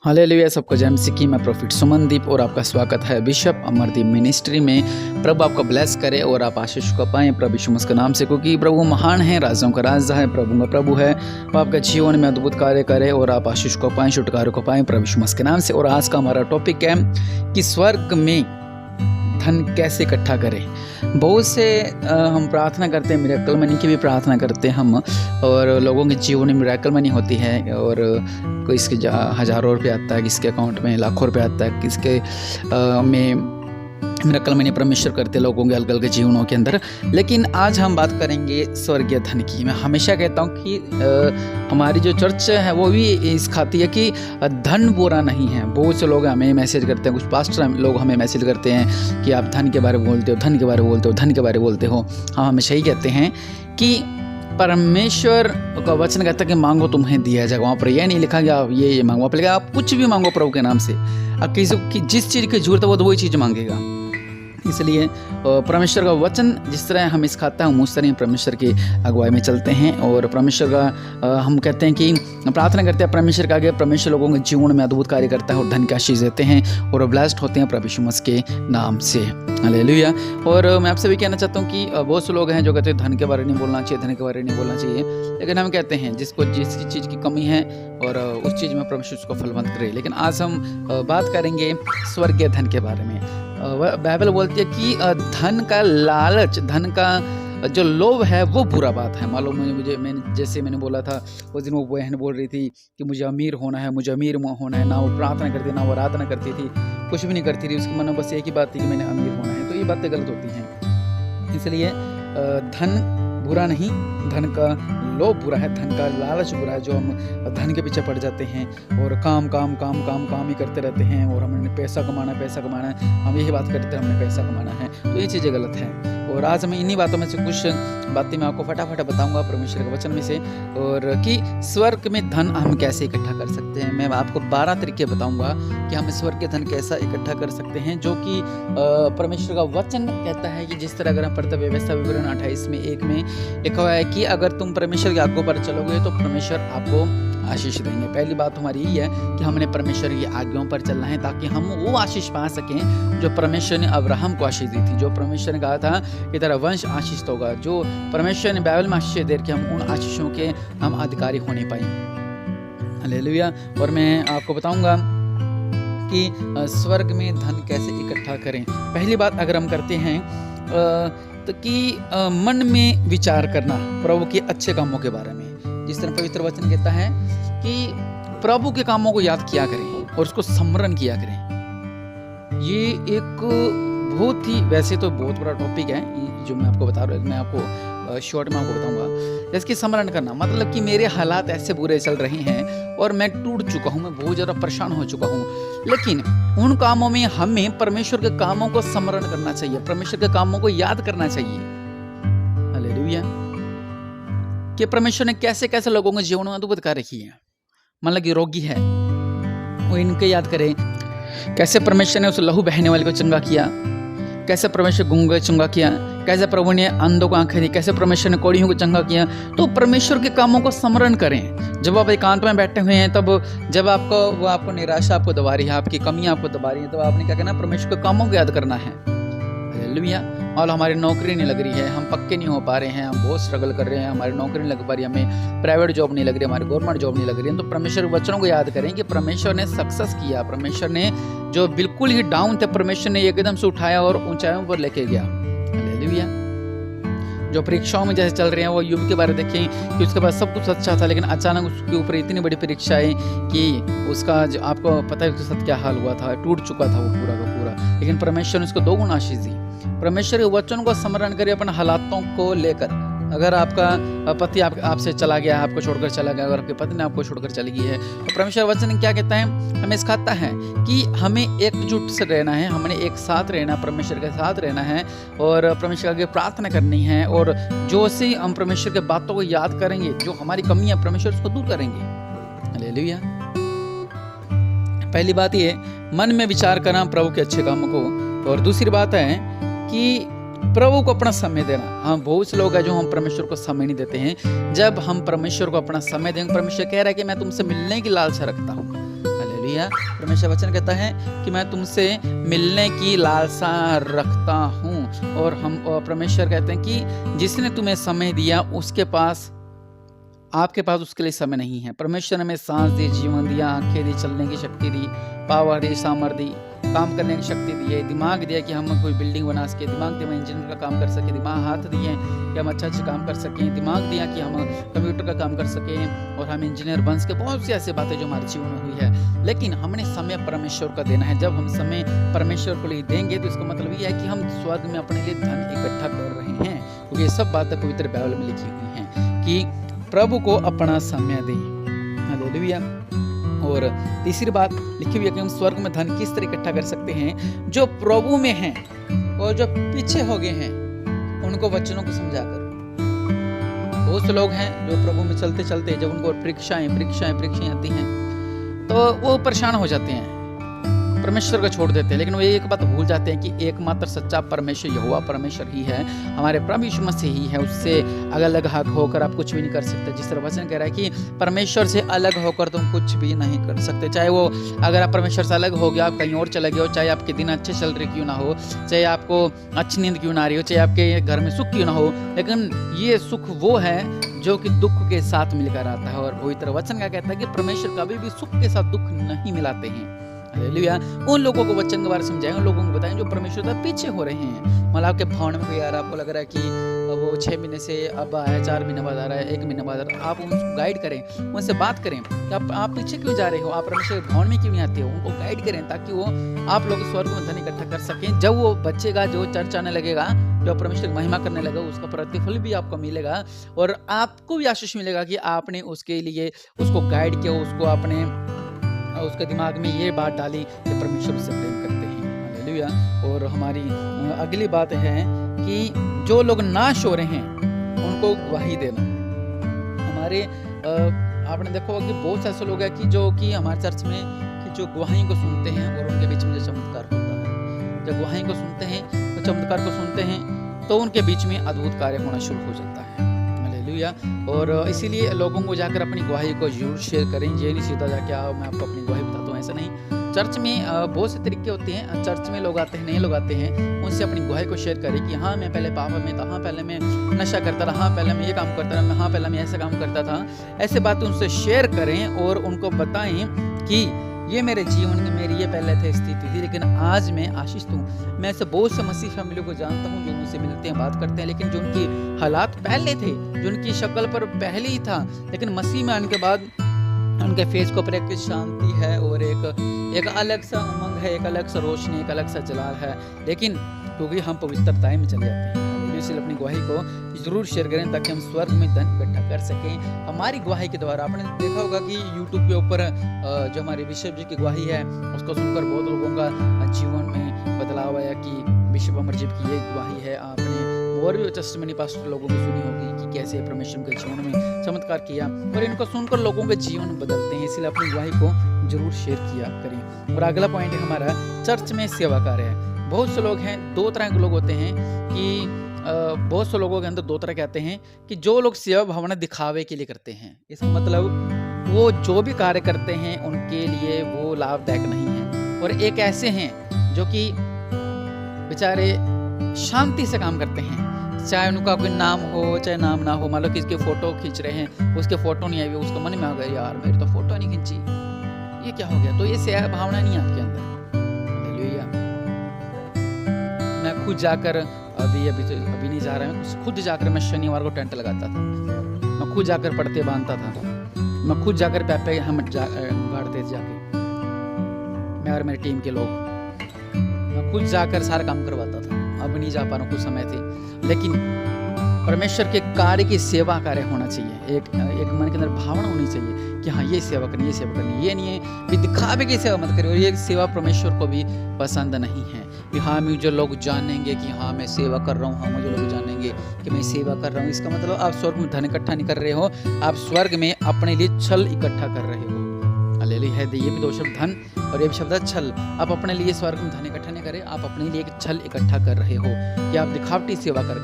Hallelujah. सबको जय मसीह की। मैं प्रॉफिट सुमनदीप और आपका स्वागत है बिशप अमरदीप मिनिस्ट्री में। प्रभु आपको ब्लेस करे और आप आशीष को पाएं प्रभु यीशु मसीह के नाम से, क्योंकि प्रभु महान है, राजाओं का राजा है, प्रभु का प्रभु है। वो आपके जीवन में अद्भुत कार्य करे और आप आशीष को पाएं, छुटकारे को पाएं प्रभु यीशु मसीह के नाम से। और आज का हमारा टॉपिक है कि स्वर्ग में धन कैसे इकट्ठा करें। बहुत से हम प्रार्थना करते हैं, मिरेकल मनी की भी प्रार्थना करते हैं हम, और लोगों के जीवन में मिरेकल मनी होती है और किसके हज़ारों रुपये आता है, किसके अकाउंट में लाखों रुपये आता है, किसके में मिरेकल मनी परमेश्वर करते लोगों के अलग अलग जीवनों के अंदर। लेकिन आज हम बात करेंगे स्वर्गीय धन की। मैं हमेशा कहता हूँ कि हमारी जो चर्च है वो भी इस खाती है कि धन बुरा नहीं है। बहुत से लोग हमें मैसेज करते हैं, कुछ पास्टर लोग हमें मैसेज करते हैं कि आप धन के बारे में बोलते हो, धन के बारे में बोलते हो, धन के बारे में बोलते हो। हम हमेशा ही कहते हैं कि परमेश्वर का वचन कहता है कि मांगो तुम्हें दिया जाएगा। वहाँ पर यह नहीं लिखा कि आप ये मांगो, आप लिखा आप कुछ भी मांगो प्रभु के नाम से। आप किसी की जिस चीज़ की जरूरत है वो तो वही चीज़ मांगेगा। इसलिए परमेश्वर का वचन जिस तरह हम सिखाता है हम उस तरह परमेश्वर की अगुवाई में चलते हैं। और परमेश्वर का हम कहते हैं कि प्रार्थना करते हैं परमेश्वर के आगे। परमेश्वर लोगों के जीवन में अद्भुत कार्य करता है और धन की आशीष देते हैं और ब्लेस्ड होते हैं प्रभु यीशु मसीह के नाम से। हालेलुया। और मैं आपसे भी कहना चाहता हूँ कि बहुत से लोग हैं जो कहते हैं धन के बारे में नहीं बोलना चाहिए, धन के बारे में नहीं बोलना चाहिए। लेकिन हम कहते हैं जिसको जिस चीज़ की कमी है और उस चीज़ में परमेश्वर उसको फलवंत करे। लेकिन आज हम बात करेंगे स्वर्गीय धन के बारे में। बाइबल बोलती है कि धन का लालच, धन का जो लोभ है वो बुरा बात है। मालूम मैंने बोला था उस दिन, वो बहन बोल रही थी कि मुझे अमीर होना है, मुझे अमीर होना है। ना वो प्रार्थना करती, ना वो आराधना करती थी, कुछ भी नहीं करती थी। उसके मन में बस एक ही बात थी कि मैंने अमीर होना है। तो ये बातें गलत होती हैं। इसलिए धन बुरा नहीं, धन का लोभ बुरा है, धन का लालच बुरा है। जो हम धन के पीछे पड़ जाते हैं और काम ही करते रहते हैं और हमने पैसा कमाना है, हम यही बात करते हैं हमने पैसा कमाना है। तो ये चीज़ें गलत हैं। और आज मैं इन्हीं बातों में से कुछ बातें मैं आपको फटाफट बताऊंगा परमेश्वर के वचन में से, और कि स्वर्ग में धन हम कैसे इकट्ठा कर सकते हैं। मैं आपको 12 तरीके बताऊंगा कि हम स्वर्ग के धन कैसा इकट्ठा कर सकते हैं, जो कि परमेश्वर का वचन कहता है कि जिस तरह अगर हम पढ़ते व्यवस्था विवरण 28 में 1 में लिखा हुआ है कि अगर तुम परमेश्वर के आज्ञाओं पर चलोगे तो परमेश्वर आपको आशीष देंगे। पहली बात हमारी यही है कि हमने परमेश्वर की आज्ञाओं पर चलना है ताकि हम वो आशीष पा सकें जो परमेश्वर ने अब्राहम को आशीष दी थी, जो परमेश्वर ने कहा था कि तेरा वंश आशीषित होगा, जो परमेश्वर ने बाइबल में आशीष दे कि हम उन आशीषों के हम अधिकारी होने पाए। हालेलुया। और मैं आपको बताऊंगा कि स्वर्ग में धन कैसे इकट्ठा करें। पहली बात अगर हम करते हैं तो कि मन में विचार करना प्रभु के अच्छे कामों के बारे में। जिस तरह पवित्र वचन कहता है कि प्रभु के कामों को याद किया करें और उसको स्मरण किया करें। ये एक बहुत ही, वैसे तो बहुत बड़ा टॉपिक है जो मैं आपको बता रहा हूँ, मैं आपको शॉर्ट में आपको बताऊंगा। जैसे कि स्मरण करना मतलब कि मेरे हालात ऐसे बुरे चल रहे हैं और मैं टूट चुका हूँ, मैं बहुत ज़्यादा परेशान हो चुका हूँ, लेकिन उन कामों में हमें परमेश्वर के कामों को स्मरण करना चाहिए, परमेश्वर के कामों को याद करना चाहिए। हालेलुया। कि परमेश्वर ने कैसे कैसे लोगों के जीवन में अद्भुत कार्य किए हैं। मतलब कि रोगी है वो इनके याद करें, कैसे परमेश्वर ने उस लहू बहने वाले को चंगा किया, कैसे परमेश्वर गूंगे चंगा किया, कैसे प्रभु ने अंधों को आंखें दी, कैसे परमेश्वर ने कोढ़ियों को चंगा किया। तो परमेश्वर के कामों को स्मरण करें। जब आप एकांत में बैठे हुए हैं, तब जब आपको निराशा आपको दबा रही है, आपकी कमियां आपको दबा रही है, तो आपने क्या करना, परमेश्वर के कामों को याद करना है। हालेलुया। और हमारी नौकरी नहीं लग रही है, हम पक्के नहीं हो पा रहे हैं, हम बहुत स्ट्रगल कर रहे हैं, हमारी नौकरी नहीं लग पा रही, हमें प्राइवेट जॉब नहीं लग रही, हमारी गवर्नमेंट जॉब नहीं लग रही है। तो परमेश्वर के वचनों को याद करें कि परमेश्वर ने सक्सेस किया, परमेश्वर ने जो बिल्कुल ही डाउन थे परमेश्वर ने एकदम से उठाया और ऊंचाइयों पर लेके गया। हालेलुया। जो परीक्षाओं में जैसे चल रहे हैं, वो युग के बारे में देखें कि उसके पास सब कुछ अच्छा था, लेकिन अचानक उसके ऊपर इतनी बड़ी परीक्षा आई कि उसका जो आपको पता है उसके साथ क्या हाल हुआ था, टूट चुका था वो पूरा का पूरा। लेकिन परमेश्वर ने उसको 2 गुना आशीष दी। परमेश्वर के वचन को स्मरण करिए अपने हालातों को लेकर। अगर आपका पति आपसे चला गया, आपको छोड़कर चला गया, अगर आपकी पत्नी आपको छोड़कर चली गई है, तो परमेश्वर वचन क्या कहता है, हमें सिखाता है कि हमें एकजुट से रहना है, हमने एक साथ रहना, परमेश्वर के साथ रहना है और परमेश्वर के प्रार्थना करनी है। और जो से हम परमेश्वर के बातों को याद करेंगे, जो हमारी कमी है परमेश्वर उसको दूर करेंगे। हालेलुया। पहली बात ये मन में विचार करना प्रभु के अच्छे कामों को। और दूसरी बात है कि प्रभु को अपना समय देना। हाँ, बहुत से लोग हैं जो हम परमेश्वर को समय नहीं देते हैं। जब हम परमेश्वर को अपना समय देंगे, परमेश्वर कह रहा है कि मैं तुमसे मिलने की लालसा रखता हूँ। हालेलुया। हालेलुया। परमेश्वर वचन कहता है कि मैं तुमसे मिलने की लालसा रखता हूँ। और परमेश्वर कहते हैं कि जिसने तुम्हें समय दिया उसके पास, आपके पास उसके लिए समय नहीं है। परमेश्वर ने हमें सांस दी, जीवन दिया, आंखें दी, चलने की शक्ति दी, पावर दी, सामर्थ्य दी, काम करने की शक्ति दी है, दिमाग दिया कि हम कोई बिल्डिंग बना सके, दिमाग दिया हम इंजीनियर का काम कर सके, दिमाग हाथ दिए कि हम अच्छा काम कर सकें, दिमाग दिया कि हम कंप्यूटर का काम कर सकें और हम इंजीनियर बन सके। बहुत सी ऐसी बातें जो हमारे जीवन में हुई है, लेकिन हमने समय परमेश्वर का देना है। जब हम समय परमेश्वर को लिए देंगे तो इसका मतलब ये है कि हम स्वर्ग में अपने लिए धन इकट्ठा कर रहे हैं, क्योंकि ये सब बातें पवित्र बाइबल में लिखी हुई हैं कि प्रभु को अपना समय दें। हालेलुया। और तीसरी बात लिखी हुई है कि हम स्वर्ग में धन किस तरह इकट्ठा कर सकते हैं, जो प्रभु में हैं और जो पीछे हो गए हैं उनको वचनों को समझाकर। बहुत से लोग हैं जो प्रभु में चलते चलते जब उनको परीक्षाएं आती हैं तो वो परेशान हो जाते हैं, परमेश्वर को छोड़ देते हैं। लेकिन वो एक बात भूल जाते हैं कि एकमात्र सच्चा परमेश्वर यहोवा परमेश्वर ही है, हमारे प्रभु यीशु मसीह ही है। उससे अलग हक होकर आप कुछ भी नहीं कर सकते। जिस तरह वचन कह रहा है कि परमेश्वर से अलग होकर तुम कुछ भी नहीं कर सकते। चाहे वो अगर आप परमेश्वर से अलग हो गया, आप कहीं और चले गए हो, चाहे आपके दिन अच्छे चल रहे क्यों ना हो, चाहे आपको अच्छी नींद क्यों ना आ रही हो, चाहे आपके घर में सुख क्यों ना हो, लेकिन ये सुख वो है जो कि दुख के साथ मिलकर आता है। और वही तरह वचन का कहता है कि परमेश्वर कभी भी सुख के साथ दुख नहीं मिलाते हैं। हालेलुया। उन लोगों को वचन के बारे में समझाएं, उन लोगों को बताएं जो परमेश्वर से पीछे हो रहे हैं। मतलब आपके भावना में कोई आ रहा है, आपको लग रहा है कि वो 6 महीने से अब आया, 4 महीने बाद आ रहा है, 1 महीने बाद आ रहा है, आप उनको गाइड करें, उनसे बात करें कि आप पीछे क्यों जा रहे हो, आप परमेश्वर के भावना में क्यों नहीं आते हो, उनको गाइड करें ताकि वो आप लोग स्वर्ग में धन इकट्ठा कर सकें। जब वो बचेगा, जो चर्च आने लगेगा, जो परमेश्वर की महिमा करने लगा, उसका प्रतिफल भी आपको मिलेगा और आपको भी आशीष मिलेगा कि आपने उसके लिए उसको गाइड किया, उसको आपने उसके दिमाग में ये बात डाली कि परमेश्वर उससे प्रेम करते हैं। हालेलुया। और हमारी अगली बात है कि जो लोग नाश हो रहे हैं उनको गवाही देना। हमारे आपने देखा होगा कि बहुत से ऐसे लोग हैं कि जो कि हमारे चर्च में कि जो गवाही को सुनते हैं और उनके बीच में जो चमत्कार होता है, जब गवाही को सुनते हैं, तो चमत्कार को सुनते हैं तो उनके बीच में अद्भुत कार्य होना शुरू हो जाता है। हालेलुया। और इसीलिए लोगों को जाकर अपनी गवाही को जरूर शेयर करें। ये नहीं सीधा जाके आओ मैं आपको अपनी गवाही बताता हूँ, ऐसा नहीं। चर्च में बहुत से तरीके होते हैं। चर्च में लोग आते हैं, नए लोग आते हैं, उनसे अपनी गवाही को शेयर करें कि हाँ मैं पहले पाप में था, हाँ पहले मैं नशा करता था, हाँ पहले मैं ये काम करता था, हाँ पहले मैं ऐसा काम करता था। ऐसे बातें उनसे शेयर करें और उनको बताएं कि ये मेरे जीवन में मेरी ये पहले थे स्थिति थी, लेकिन आज मैं आशीष हूँ। मैं ऐसे बहुत से मसीह फैमिली को जानता हूँ जो मुझसे मिलते हैं, बात करते हैं, लेकिन जो उनकी हालात पहले थे, जो उनकी शक्ल पर पहले ही था, लेकिन मसीह में आने के बाद उनके फेस को पर एक शांति है और एक अलग सा उमंग है, एक अलग सा रोशनी, एक अलग सा जलाल है। लेकिन क्योंकि हम पवित्रताएं में चले जाते हैं, इसलिए अपनी गवाही को जरूर शेयर करें ताकि हम स्वर्ग में धन इकट्ठा कर सकें हमारी गवाही के द्वारा। आपने देखा होगा कि YouTube के ऊपर जो हमारे बिशप जी की गवाही है उसको सुनकर बहुत लोगों का जीवन में बदलाव आया कि बिशप अमरजीत की ये गवाही है। आपने और भी टेस्टिमनी पास्टर लोगों की सुनी होगी कि कैसे परमेश्वर के जीवन में चमत्कार किया, और इनको सुनकर लोगों के जीवन बदलते हैं। इसलिए अपनी गवाही को जरूर शेयर किया करें। और अगला पॉइंट है हमारा चर्च में सेवा कार्य है। बहुत से लोग हैं, 2 तरह के लोग होते हैं कि बहुत से लोगों के अंदर 2 तरह के आते हैं कि जो लोग सेवा भावना दिखावे के लिए करते हैं। इसका मतलब वो जो भी कार्य करते हैं उनके लिए वो लाभदायक नहीं है। और एक ऐसे हैं जो कि बेचारे शांति से काम करते हैं, चाहे उनका कोई नाम हो चाहे नाम ना हो। मान लो किसके फोटो खींच रहे हैं, उसके फोटो नहीं आई, उसको मन में आ गया यार मेरी तो फोटो नहीं खींची, ये क्या हो गया। तो ये सेवा भावना नहीं है आपके अंदर। हालेलुया। मैं खुद जाकर अभी नहीं जा रहा है, खुद जाकर मैं शनिवार को टेंट लगाता था, मैं खुद जाकर पड़ते बांधता था, मैं खुद जाकर पैपे हम गाड़ते जाके, मैं और मेरी टीम के लोग, मैं खुद जाकर सारा काम करवाता था। अब नहीं जा पा रहा हूँ, कुछ समय थे। लेकिन परमेश्वर के कार्य की सेवा कार्य होना चाहिए, एक मन के अंदर भावना होनी चाहिए कि हाँ ये सेवा करनी, ये सेवा करनी। ये नहीं है कि दिखावे की सेवा मत करिए। और ये सेवा परमेश्वर को भी पसंद नहीं है कि हाँ मुझे लोग जानेंगे कि हाँ मैं सेवा कर रहा हूँ, हाँ मुझे लोग जानेंगे कि मैं सेवा कर रहा हूँ। इसका मतलब आप स्वर्ग में धन इकट्ठा नहीं कर रहे हो, आप स्वर्ग में अपने लिए छल इकट्ठा कर रहे हो। हालेलुया है। ये भी 2 शब्द धन और ये भी शब्द छल। आप अपने लिए स्वर्ग में धन इकट्ठा नहीं करें, आप अपने लिए एक छल इकट्ठा कर रहे हो कि आप दिखावटी सेवा कर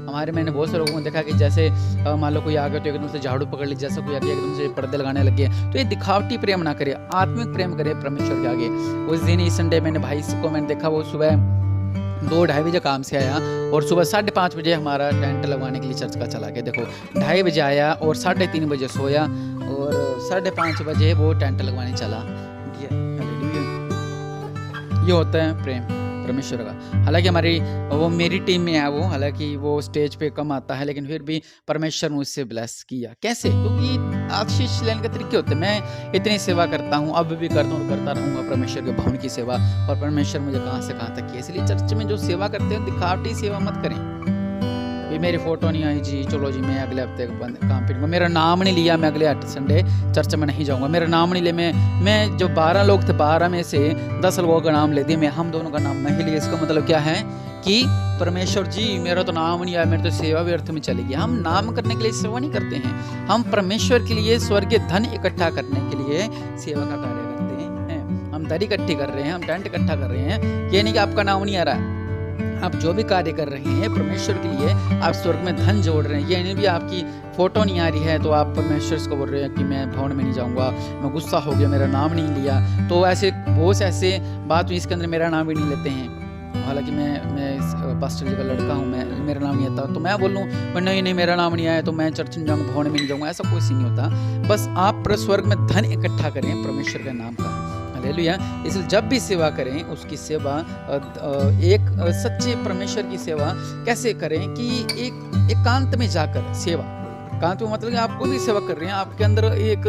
हमारे मैंने बहुत से लोगों को देखा कि जैसे मान लो कोई आ गया तो एकदम से झाड़ू पकड़ ली, जैसा कोई आ गया एकदम से पर्दे लगाने लग गए। तो ये दिखावटी प्रेम ना करे, आत्मिक प्रेम करे परमेश्वर के आगे। उस दिन इस संडे मैंने भाई को मैंने देखा, वो सुबह 2-2:30 बजे काम से आया और सुबह 5:30 बजे हमारा टेंट लगवाने के लिए चर्च का चला गया। देखो 2:30 बजे आया और 3:30 बजे सोया और 5:30 बजे वो टेंट लगवाने चला गया। ये होता है प्रेम परमेश्वर का। हालांकि हमारी वो मेरी टीम में है वो, हालांकि वो स्टेज पे कम आता है, लेकिन फिर भी परमेश्वर मुझसे ब्लेस किया। कैसे? क्योंकि आशीष लेने के तरीके होते हैं। मैं इतनी सेवा करता हूँ, अब भी करता हूँ और करता रहूँगा परमेश्वर के भवन की सेवा, और परमेश्वर मुझे कहाँ से कहाँ तक किया। इसलिए चर्च में जो सेवा करते हैं दिखावटी सेवा मत करें। भी मेरी फोटो नहीं आई जी, चलो जी मैं अगले हफ्ते काम फिर मेरा नाम नहीं लिया, मैं अगले संडे चर्च में नहीं जाऊंगा, मेरा नाम नहीं ले। मैं जो 12 लोग थे 12 में से 10 लोगों का नाम ले दिए, मैं हम दोनों का नाम नहीं लिया। इसका मतलब क्या है कि परमेश्वर जी मेरा तो नाम नहीं आया, मेरी तो सेवा व्यर्थ में चली गई। हम नाम करने के लिए सेवा नहीं करते हैं, हम परमेश्वर के लिए स्वर्गीय धन इकट्ठा करने के लिए सेवा का कार्य करते हैं। हम दर इकट्ठी कर रहे हैं, हम टेंट इकट्ठा कर रहे हैं। ये नहीं कि आपका नाम नहीं आ रहा है, आप जो भी कार्य कर रहे हैं परमेश्वर के लिए आप स्वर्ग में धन जोड़ रहे हैं। ये नहीं भी आपकी फोटो नहीं आ रही है तो आप परमेश्वर को बोल रहे हैं कि मैं भवन में नहीं जाऊंगा, मैं गुस्सा हो गया, मेरा नाम नहीं लिया। तो ऐसे बहुत से ऐसे बात हुई, इसके अंदर मेरा नाम भी नहीं लेते हैं। हालांकि मैं पास्टर जी का लड़का हूँ, मेरा नाम नहीं आता तो मैं बोलूँ नहीं मेरा नाम नहीं आया तो मैं चर्च में जाऊँगा, भवन में नहीं जाऊँगा, ऐसा कुछ नहीं होता। बस आप स्वर्ग में धन इकट्ठा करें परमेश्वर के नाम का। हालेलुया। इसलिए जब भी सेवा करें उसकी सेवा एक सच्चे परमेश्वर की सेवा कैसे करें कि एक एकांत में जाकर सेवा। एकांत में मतलब कि आप कोई भी सेवा कर रहे हैं, आपके अंदर एक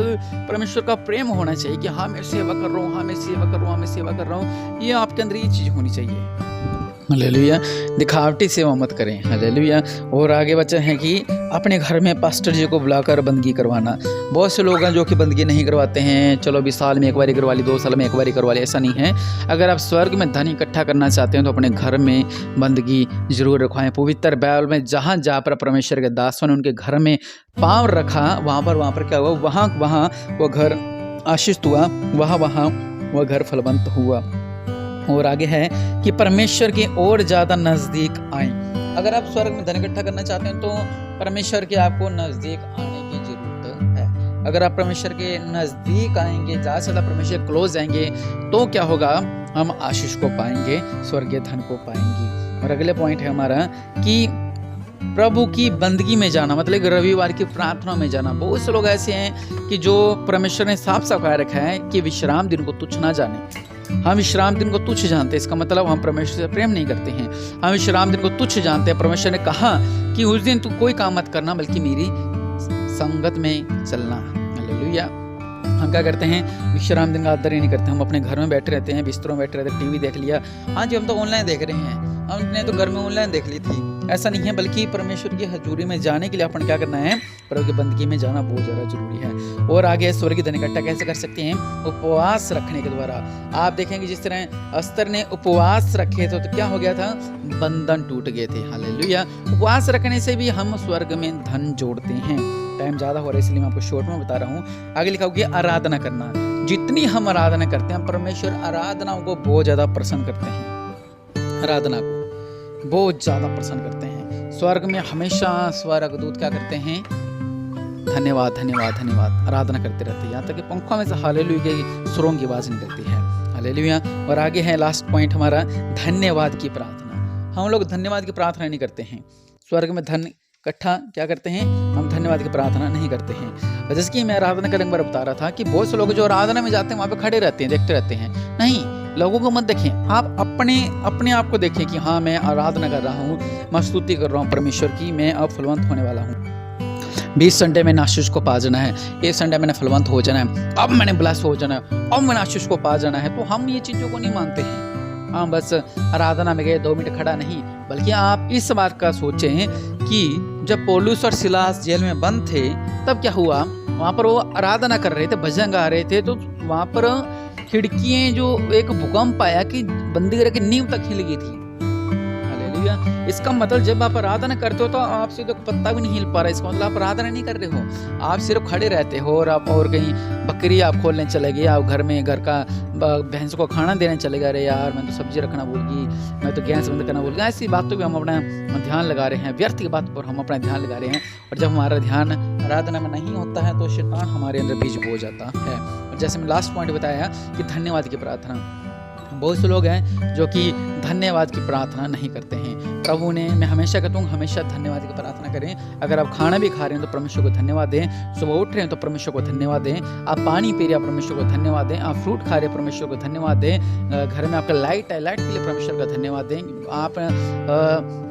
परमेश्वर का प्रेम होना चाहिए कि हाँ मैं सेवा कर रहा हूँ, हाँ मैं सेवा कर रहा हूँ, हाँ मैं सेवा कर रहा हूँ। ये आपके अंदर ये चीज़ होनी चाहिए। हालेलुया। दिखावटी सेवा मत करें। हालेलुया। और आगे बच्चे हैं कि अपने घर में पास्टर जी को बुलाकर बंदगी करवाना। बहुत से लोग हैं जो कि बंदगी नहीं करवाते हैं, चलो 20 साल में एक बार करवा ली, 2 साल में एक बार करवा ली, ऐसा नहीं है। अगर आप स्वर्ग में धन इकट्ठा करना चाहते हैं तो अपने घर में बंदगी जरूर रखवाएं। पवित्र बाइबल में जहाँ जहाँ पर परमेश्वर के दासों ने उनके घर में पाँव रखा वहाँ पर क्या हुआ, वहाँ वो घर आशीषित हुआ, वहाँ वह घर फलवंत हुआ। और आगे है कि परमेश्वर के और ज़्यादा नज़दीक आएं। अगर आप स्वर्ग में धन इकट्ठा करना चाहते हैं तो परमेश्वर के आपको नज़दीक आने की जरूरत है। अगर आप परमेश्वर के नज़दीक आएंगे, ज़्यादा से ज़्यादा परमेश्वर क्लोज आएंगे तो क्या होगा, हम आशीष को पाएंगे, स्वर्गीय धन को पाएंगे। और अगले पॉइंट है हमारा कि प्रभु की बंदगी में जाना, मतलब रविवार की प्रार्थना में जाना। बहुत से लोग ऐसे हैं कि जो परमेश्वर ने साफ साफ कह रखा है कि विश्राम दिन को तुच्छ ना जाने। हम विश्राम दिन को तुच्छ जानते हैं, इसका मतलब हम परमेश्वर से प्रेम नहीं करते हैं। हम विश्राम दिन को तुच्छ जानते हैं। परमेश्वर ने कहा कि उस दिन तू कोई काम मत करना बल्कि मेरी संगत में चलना। हालेलुया। हम क्या करते हैं, विश्राम दिन का आदर ही नहीं करते। हम अपने घर में बैठे रहते हैं, बिस्तरों में बैठे रहते हैं, टीवी देख लिया। हाँ जी हम तो ऑनलाइन देख रहे हैं, हमने तो घर में ऑनलाइन देख ली थी, ऐसा नहीं है। बल्कि परमेश्वर की हजूरी में जाने के लिए अपन क्या करना है, प्रभु की बंदगी में जाना बहुत ज़्यादा जरूरी है। और आगे स्वर्गीय धन इकट्ठा कैसे कर सकते हैं, उपवास रखने के द्वारा। आप देखेंगे जिस तरह अस्तर ने उपवास रखे थे तो क्या हो गया था, बंधन टूट गए थे। हालेलुया। उपवास रखने से भी हम स्वर्ग में धन जोड़ते हैं। टाइम ज़्यादा हो रहा है इसलिए मैं आपको शॉर्ट में बता रहा हूँ। आगे लिखा होगा आराधना करना। जितनी हम आराधना करते हैं परमेश्वर आराधनाओं को बहुत ज़्यादा प्रसन्न करते हैं, आराधना को बहुत ज़्यादा प्रसन्न करते हैं। स्वर्ग में हमेशा स्वर्गदूत क्या करते हैं, धन्यवाद धन्यवाद धन्यवाद आराधना करते रहते हैं, यहाँ तक कि पंखों में से हालेलुया की सुरों की आवाज़ निकलती है। हालेलुया। और आगे है लास्ट पॉइंट हमारा, धन्यवाद की प्रार्थना। हम लोग धन्यवाद की प्रार्थना नहीं करते हैं। स्वर्ग में धन इकट्ठा क्या करते हैं, हम धन्यवाद की प्रार्थना नहीं करते हैं। जैसे कि मैं आराधना करने के बारे में बता रहा था कि बहुत से लोग जो आराधना में जाते हैं वहाँ पे खड़े रहते हैं, देखते रहते हैं। नहीं, लोगों को मत देखें, आप अपने आप को देखें कि हाँ मैं आराधना कर रहा हूँ, मैं स्तुति कर रहा हूँ परमेश्वर की, मैं अब फलवंत होने वाला हूँ। 20 संडे में आशीष को पा जाना है, 1 संडे मैंने फलवंत हो जाना है, अब मैंने ब्लेस हो जाना है, अब मैंने आशीष को पा जाना है। तो हम ये चीज़ों को नहीं मानते हैं। हाँ बस आराधना में गए 2 मिनट खड़ा नहीं, बल्कि आप इस बात का सोचें कि जब पौलुस और सिलास जेल में बंद थे तब क्या हुआ, वहाँ पर वो आराधना कर रहे थे, भजन गा रहे थे, तो वहाँ पर खिड़कियाँ जो एक भूकंप आया कि बंदी की नींव तक हिल गई थी। हालेलुया। इसका मतलब जब आप आराधना करते हो तो आपसे तो पत्ता भी नहीं हिल पा रहा है, इसका मतलब आप आराधना नहीं कर रहे हो, आप सिर्फ खड़े रहते हो और आप और कहीं बकरी आप खोलने चले गए, आप घर का भैंस को खाना देने चले गए, अरे यार मैं तो सब्जी रखना भूल गई, मैं तो गैस बंद करना भूल गया। ऐसी बातों पर हम अपना ध्यान लगा रहे हैं, व्यर्थ की बात पर हम अपना ध्यान लगा रहे हैं, और जब हमारा ध्यान आराधना में नहीं होता है तो शैतान हमारे अंदर बीज बो जाता है। और जैसे मैं लास्ट पॉइंट बताया कि धन्यवाद की प्रार्थना, बहुत से लोग हैं जो कि धन्यवाद की प्रार्थना नहीं करते हैं। प्रभु ने, मैं हमेशा कहता हूँ, हमेशा धन्यवाद की प्रार्थना करें। अगर आप खाना भी खा रहे हैं तो परमेश्वर को धन्यवाद दें, सुबह उठ रहे हैं तो परमेश्वर को धन्यवाद दें, आप पानी पी रहे हैं परमेश्वर को धन्यवाद दें, आप फ्रूट खा रहे हैं परमेश्वर को धन्यवाद दें, घर में आपका लाइट है, लाइट के लिए परमेश्वर का धन्यवाद दें, आप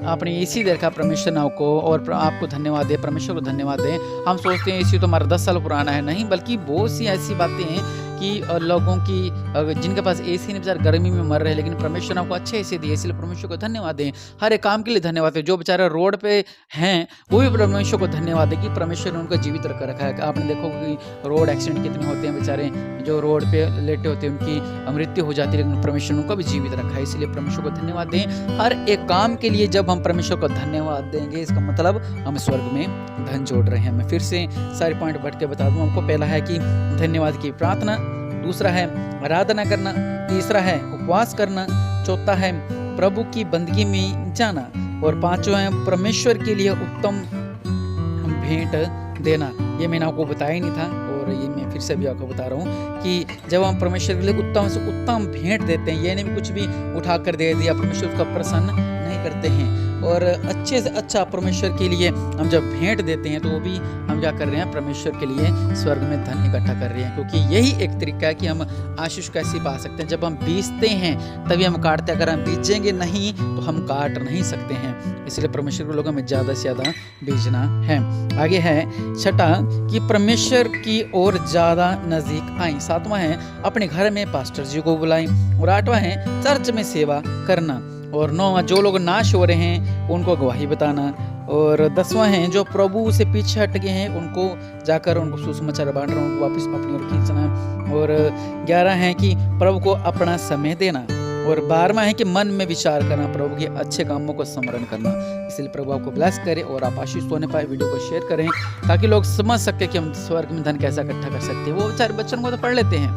आपने एसी देखा परमेश्वर नाव को और आपको धन्यवाद दें, परमेश्वर को धन्यवाद दें। हम सोचते हैं एसी तो हमारा 10 साल पुराना है, नहीं, बल्कि बहुत सी ऐसी बातें हैं कि लोगों की जिनके पास एसी नहीं, बेचारे गर्मी में मर रहे हैं, लेकिन परमेश्वर ने आपको अच्छे एसी दिए, इसलिए परमेश्वर को धन्यवाद दें। हर एक काम के लिए धन्यवाद दें। जो बेचारा रोड पे हैं वो भी परमेश्वर को धन्यवाद दें कि परमेश्वर ने उनको जीवित रखा है। आपने देखो कि रोड एक्सीडेंट कितने होते हैं, बेचारे जो रोड पे लेटे होते हैं उनकी मृत्यु हो जाती है, लेकिन परमेश्वर ने उनको भी जीवित रखा है, इसलिए परमेश्वर को धन्यवाद दें। हर एक काम के लिए जब हम परमेश्वर को धन्यवाद देंगे, इसका मतलब हम स्वर्ग में धन जोड़ रहे हैं। मैं फिर से सारे पॉइंट बढ़ के बता दूं हमको। पहला है कि धन्यवाद की प्रार्थना, दूसरा है आराधना करना, तीसरा है उपवास करना, चौथा है प्रभु की बंदगी में जाना, और पांचवा है परमेश्वर के लिए उत्तम भेंट देना। ये मैंने आपको बताया ही नहीं था और ये मैं फिर से भी आपको बता रहा हूँ कि जब हम परमेश्वर के लिए उत्तम से उत्तम भेंट देते हैं, ये नहीं कुछ भी उठा कर दे दिया, परमेश्वर उसका प्रसन्न नहीं करते हैं। और अच्छे से अच्छा परमेश्वर के लिए हम जब भेंट देते हैं तो वो भी हम क्या कर रहे हैं, परमेश्वर के लिए स्वर्ग में धन इकट्ठा कर रहे हैं, क्योंकि यही एक तरीका है कि हम आशीष कैसे पा सकते हैं। जब हम बीजते हैं तभी हम काटते हैं, अगर हम बीजेंगे नहीं तो हम काट नहीं सकते हैं, इसलिए परमेश्वर के लोगों में ज़्यादा से ज़्यादा बीजना है। आगे है छठा कि परमेश्वर की ओर ज़्यादा नज़दीक आए, सातवां है अपने घर में पास्टर जी को बुलाएं, और आठवां है चर्च में सेवा करना, और नौवां जो लोग नाश हो रहे हैं उनको गवाही बताना, और 10वां है जो प्रभु से पीछे हट गए हैं उनको जाकर उनको सुसमाचार बांट रहे हैं, उनको वापस अपनी ओर खींचना, और 11 है कि प्रभु को अपना समय देना, और 12वां है कि मन में विचार करना, प्रभु के अच्छे कामों को स्मरण करना। इसलिए प्रभु आपको ब्लेस करे और आप आशीष होने पाए। वीडियो को शेयर करें ताकि लोग समझ सके कि हम स्वर्ग में धन कैसा इकट्ठा कर सकते हैं। वो बेचारे बच्चों को तो पढ़ लेते हैं,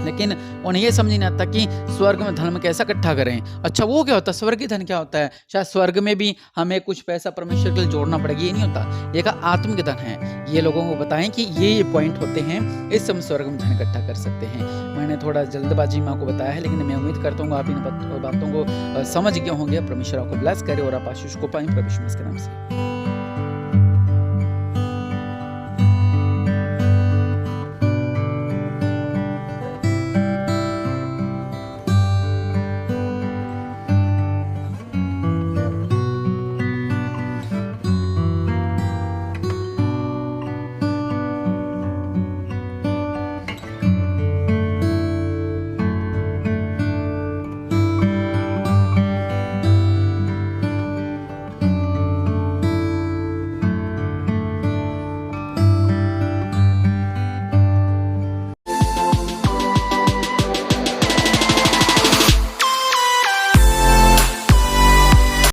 लेकिन उन्हें ये समझ नहीं आता कि स्वर्ग में धन में कैसा इकट्ठा करें। अच्छा वो क्या होता है, स्वर्गीय धन क्या होता है? शायद स्वर्ग में भी हमें कुछ पैसा परमेश्वर के लिए जोड़ना पड़ेगा, ये नहीं होता, ये का आत्मिक धन है। ये लोगों को बताएं कि ये पॉइंट होते हैं, इस समय स्वर्ग में धन इकट्ठा कर सकते हैं। मैंने थोड़ा जल्दबाजी में आपको बताया है, लेकिन मैं उम्मीद करता हूँ आप इन बातों को समझ गए होंगे। परमेश्वर आपको ब्लेस करे और आप आशीष को पाएं प्रभु यीशु मसीह के नाम से।